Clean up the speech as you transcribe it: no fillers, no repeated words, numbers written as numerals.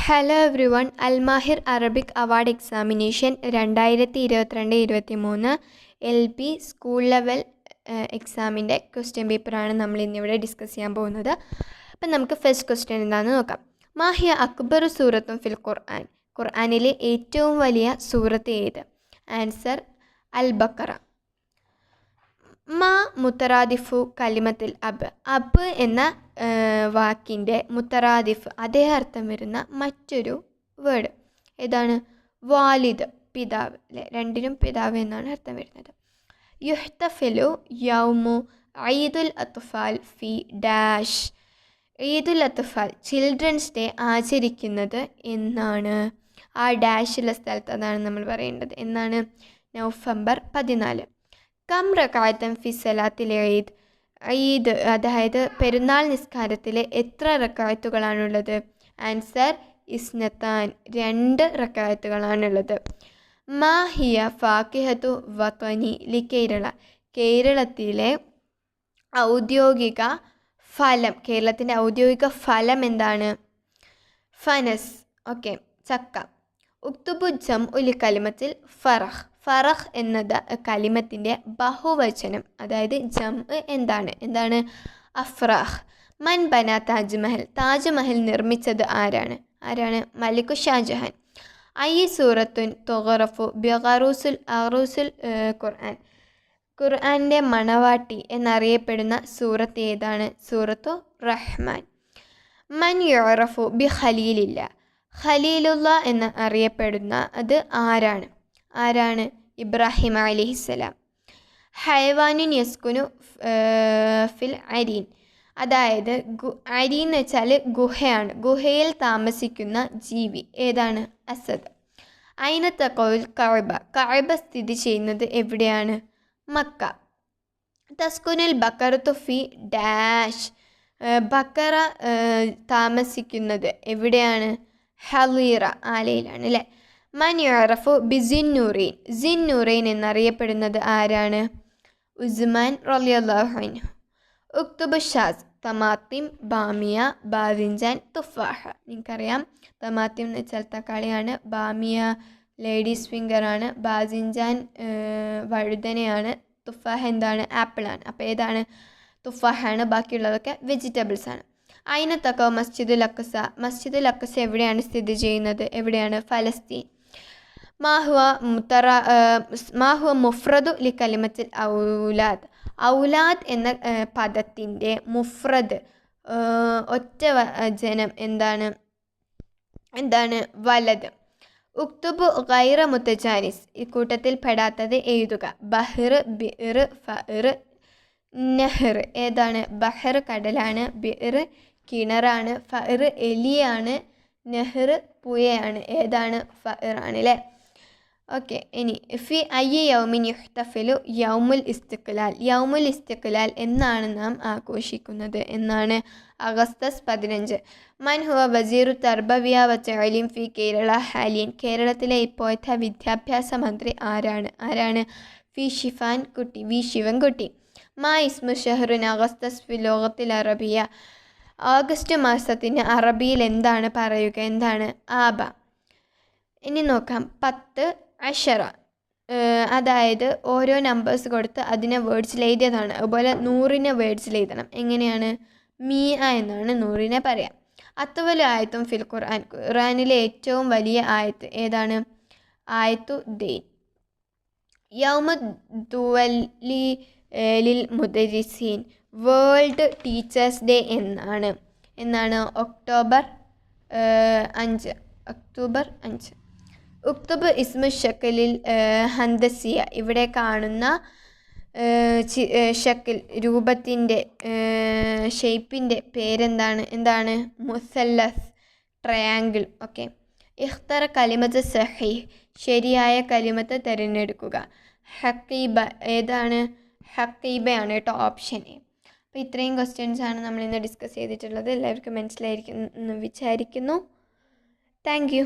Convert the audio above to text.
Hello everyone. Al Mahir Arabic award examination 2022-23 LP school level എക്സാമിൻ്റെ question പേപ്പറാണ് നമ്മൾ ഇന്നിവിടെ ഡിസ്കസ് ചെയ്യാൻ പോകുന്നത്. അപ്പം നമുക്ക് ഫസ്റ്റ് ക്വസ്റ്റ്യൻ എന്താണെന്ന് നോക്കാം. മാഹിയ അക്ബർ സൂറത്തും ഫിൽ ഖുർആൻ. ഖുർആനിലെ ഏറ്റവും വലിയ സൂറത്ത് ഏത്? ആൻസർ അൽ ബക്കറ. മാ മുത്തറാദിഫു കലിമത്തിൽ അബ് എന്ന വാക്കിൻ്റെ മുത്തറാദിഫ് അതേ അർത്ഥം വരുന്ന മറ്റൊരു വേർഡ് ഏതാണ്? വാലിദ്, പിതാവ് അല്ലേ? രണ്ടിനും പിതാവ് എന്നാണ് അർത്ഥം വരുന്നത്. യുഹ്തഫിലു യൗമു Eid ul അത്ഫാൽ phi dash. Eid ul അത്ഫാൽ children's day ആചരിക്കുന്നത് എന്നാണ്? ആ ഡാഷുള്ള സ്ഥലത്ത് അതാണ് നമ്മൾ പറയേണ്ടത്. എന്നാണ്? നവംബർ 14. കം റക്അത്തൻ ഫി സലാത്തിൽ ഈദ്. ഈദ് അതായത് പെരുന്നാൾ നിസ്കാരത്തിലെ എത്ര റക്അത്തുകളാണുള്ളത്? ആൻസർ ഇസ്നത്താൻ, 2 റക്അത്തുകളാണുള്ളത്. മാ ഹിയ ഫാക്കിഹത്തു വത്വനി ലി കേരള. കേരളത്തിലെ ഔദ്യോഗിക ഫലം, കേരളത്തിൻ്റെ ഔദ്യോഗിക ഫലം എന്താണ്? ഫനസ്. ഓക്കെ, ചക്ക. ഉക്തുബു ജം ഉലി കലിമത്തിൽ ഫറഹ്. ഫറഹ് എന്നത് കലിമത്തിൻ്റെ ബഹുവചനം, അതായത് ജം എന്താണ്? അഫ്രാഹ്. മൻ ബന താജ്മഹൽ. താജ്മഹൽ നിർമ്മിച്ചത് ആരാണ്? മലികു ഷാജഹാൻ. ഐ സൂറത്തുൻ തുഗറഫു ബിഗറൂസുൽ ഖുർആൻ. ഖുർആൻ്റെ മണവാട്ടി എന്നറിയപ്പെടുന്ന സൂറത്ത് ഏതാണ്? സൂറത്തു റഹ്മാൻ. മൻ യുറഫു ബി ഖലീലില്ല. ഖലീലുള്ള എന്ന് അറിയപ്പെടുന്ന അത് ആരാണ്? ഇബ്രാഹിം അലൈഹിസ്സലാം. ഹൈവാനുൻ യസ്കുനു ഫിൽ അരീൻ. അതായത് അരീൻ എന്ന് വെച്ചാൽ ഗുഹയാണ്. ഗുഹയിൽ താമസിക്കുന്ന ജീവി ഏതാണ്? അസദ്. ഐനത്തെ കൗൽ കഅബ. കഅബ സ്ഥിതി ചെയ്യുന്നത് എവിടെയാണ്? മക്ക. തസ്കുനുൽ ബക്കറത്തു phi dash. ബക്കറ താമസിക്കുന്നത് എവിടെയാണ്? ഹലീറ, ആലയിലാണ് അല്ലേ? മൻ യുറഫു ബി സിന്നൂറൈൻ. സിന്നൂറൈൻ എന്നറിയപ്പെടുന്നത് ആരാണ്? ഉസ്മാൻ റളിയല്ലാഹു അൻഹു. ഉക്തുബ് ഷാസ്. തമാത്തിം, ബാമിയ, ബാദിൻജാൻ, തുഫാഹ. നിങ്ങൾക്കറിയാം തമാത്തിം എന്ന് വെച്ചാൽ തക്കാളിയാണ്, ബാമിയ ലേഡീസ് ഫിംഗറാണ്, ബാദിൻജാൻ വഴുതനയാണ്, തുഫാഹ എന്താണ്? ആപ്പിളാണ്. അപ്പോൾ ഏതാണ്? തുഫാഹാണ്. ബാക്കിയുള്ളതൊക്കെ വെജിറ്റബിൾസ് ആണ്. ഐനത്തക്കോ മസ്ജിദുൽ അക്സ. മസ്ജിദുൽ അക്സ എവിടെയാണ് സ്ഥിതി ചെയ്യുന്നത്? എവിടെയാണ്? ഫലസ്തീൻ. മാഹുവ മുഫ്രദു ലി കലിമത്തിൽ ഔലാദ്. ഔലാദ് എന്ന പദത്തിൻ്റെ മുഫ്രദ് ഒറ്റ വചനം എന്താണ്? വലത്. ഉക്തുബു ഗൈറ മുത്തജാനിസ്. ഇക്കൂട്ടത്തിൽ പെടാത്തത് എഴുതുക. ബഹ്ർ, ബിർ, ഫർ, നെഹ്ർ. ഏതാണ്? ബഹ്ർ കടലാണ്, ബിർ കിണറാണ്, ഫർ എലിയാണ്, നെഹ്ർ പുഴയാണ്. ഏതാണ്? ഫർ ആണ് അല്ലേ? ഓക്കെ, ഇനി ഫി അയ്യ യൗമിൻ യുഹ്തഫിലു യൗമുൽ ഇസ്തിഖ്ലാൽ. യൗമുൽ ഇസ്തിഖ്ലാൽ എന്നാണ് നാം ആഘോഷിക്കുന്നത്? എന്നാണ്? അഗസ്റ്റസ് 15. മൻ ഹുവ വസീറു തർബവിയ വ തഅലീം ഫി കേരള ഹാലിയൻ. കേരളത്തിലെ ഇപ്പോഴത്തെ വിദ്യാഭ്യാസ മന്ത്രി ആരാണ്? വി ശിവൻകുട്ടി. മാ ഇസ്മു ഷഹ്റുൻ അഗസ്റ്റസ് ഫി ലോകത്തിൽ അറബിയ. ഓഗസ്റ്റ് മാസത്തിന് അറബിയിൽ എന്താണ് പറയുക? എന്താണ്? ആബ. ഇനി നോക്കാം. 10 അഷറ, അതായത് ഓരോ നമ്പേഴ്സ് കൊടുത്ത് അതിനെ വേർഡ്സിൽ എഴുതിയതാണ്. അതുപോലെ 100നെ വേർഡ്സിൽ എഴുതണം. എങ്ങനെയാണ്? മിയ എന്നാണ് 100നെ പറയാം. അത്വലു ആയത്തും ഫിൽ ഖുർആൻ. ഖുർആനിലെ ഏറ്റവും വലിയ ആയത്ത് ഏതാണ്? ആയത്തു ദൈൻ. യൗമ ദുവലി ലിൽ മുദരിസീൻ. വേൾഡ് ടീച്ചേഴ്സ് ഡേ എന്നാണ്? ഒക്ടോബർ 5. ഉക്തുബ് ഇസ്മു ഷക്കലിൽ ഹന്തസിയ. ഇവിടെ കാണുന്ന ഷക്കിൽ രൂപത്തിൻ്റെ ഷേപ്പിൻ്റെ പേരെന്താണ്? മുസല്ലസ്, ട്രയാങ്കിൾ. ഓക്കെ. ഇഖ്തറ കലിമത്ത് സഹീഹ്. ശരിയായ കലിമത്ത് തിരഞ്ഞെടുക്കുക. ഹക്കീബ. ഏതാണ്? ഹക്കീബയാണ് കേട്ടോ, ഓപ്ഷൻ എ. അപ്പോൾ ഇത്രയും ക്വസ്റ്റ്യൻസാണ് നമ്മളിന്ന് ഡിസ്കസ് ചെയ്തിട്ടുള്ളത്. എല്ലാവർക്കും മനസ്സിലായിരിക്കും എന്ന് വിചാരിക്കുന്നു. Thank you.